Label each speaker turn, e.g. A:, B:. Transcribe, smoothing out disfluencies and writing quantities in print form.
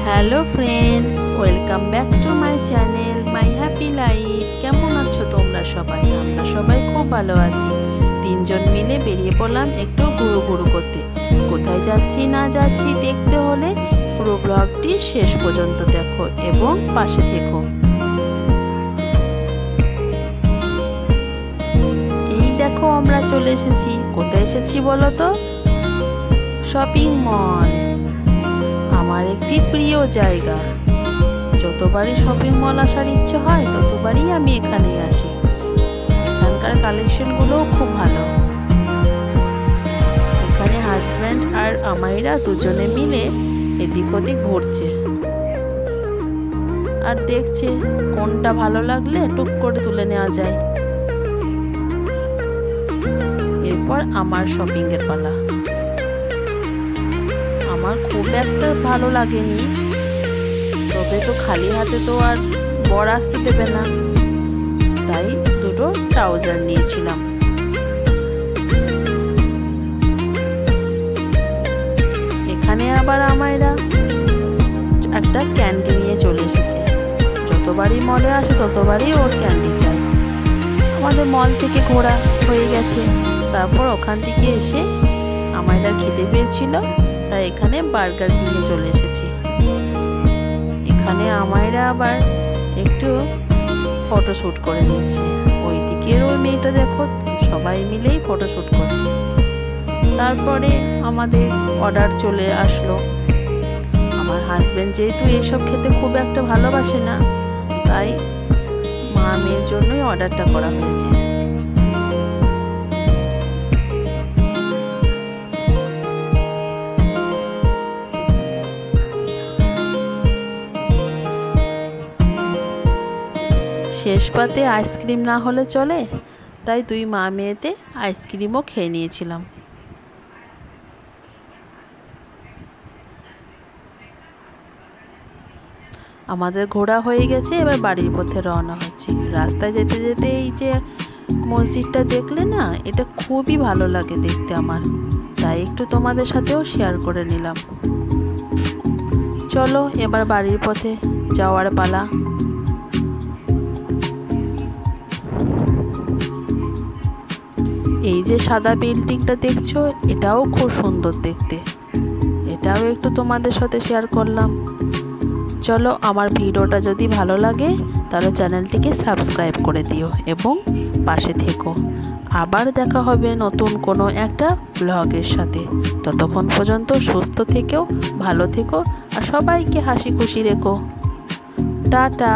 A: Hello friends, welcome back to my channel my happy life. কেমন আছো তোমরা সবাই? আমরা সবাই খুব ভালো আছি। তিনজন মিলে বেরিয়ে পড়লাম একটু ঘুরু করতে। কোথায় যাচ্ছি না যাচ্ছি দেখতে হলে পুরো ব্লগটি শেষ পর্যন্ত দেখো এবং পাশে থেকো। এই দেখো আমরা চলে এসেছি। কোথায় এসেছি বলো তো? শপিং মল, আমার একটি প্রিয় জায়গা। যতবারই শপিং মল আসার ইচ্ছে হয় ততবারই আমি এখানে আসি। এখানকার কালেকশনগুলোও খুব ভালো। এখানে হাজব্যান্ড আর আমাইরা দুজনে মিলে এদিক ওদিক ঘুরছে আর দেখছে কোনটা ভালো লাগলে টুক করে তুলে নেওয়া যায়। এরপর আমার শপিং এর পালা। আমার খুব একটা ভালো লাগেনি, তবে তো খালি হাতে তো আর বর আসতে দেবে না, তাই দুটো ট্রাউজার নিয়েছিলাম। এখানে আবার আমায়রা একটা ক্যান্ডি নিয়ে চলে এসেছে। যতবারই মলে আসে ততবারই ওর ক্যান্ডি চাই। আমাদের মল থেকে ঘোরা হয়ে গেছে, তারপর ওখান থেকে এসে আমায়রা খেতে পেয়েছিল, তাই এখানে বার্গার কিনে চলে এসেছি। এখানে আমায়রা আবার একটু ফটোশ্যুট করে নিচ্ছে। ওই দিকের ওই মেয়েটা দেখো, সবাই মিলেই ফটোশ্যুট করছে। তারপরে আমাদের অর্ডার চলে আসলো। আমার হাজব্যান্ড যেহেতু এইসব খেতে খুব একটা ভালোবাসে না, তাই মা মেয়ের জন্যই অর্ডারটা করা হয়েছে। শেষ পাতে আইসক্রিম না হলে চলে, তাই দুই মা মেয়েতে আইসক্রিমও খেয়ে নিয়েছিলাম। আমাদের ঘোরা হয়ে গেছে, এবার বাড়ির পথে রওনা হচ্ছি। রাস্তায় যেতে যেতে এই যে মসজিদটা দেখলে না, এটা খুবই ভালো লাগে দেখতে আমার, তাই একটু তোমাদের সাথেও শেয়ার করে নিলাম। চলো এবার বাড়ির পথে যাওয়ার পালা। এই যে সাদা বিল্ডিংটা দেখছো, এটাও খুব সুন্দর দেখতে। এটাও একটু তোমাদের সাথে শেয়ার করলাম। চলো, আমার ভিডিওটা যদি ভালো লাগে তাহলে চ্যানেলটিকে সাবস্ক্রাইব করে দিও এবং পাশে থেকো। আবার দেখা হবে নতুন কোনো একটা ব্লগের সাথে। ততক্ষণ পর্যন্ত সুস্থ থেকো, ভালো থেকো আর সবাইকে হাসি খুশি রেখো। টাটা।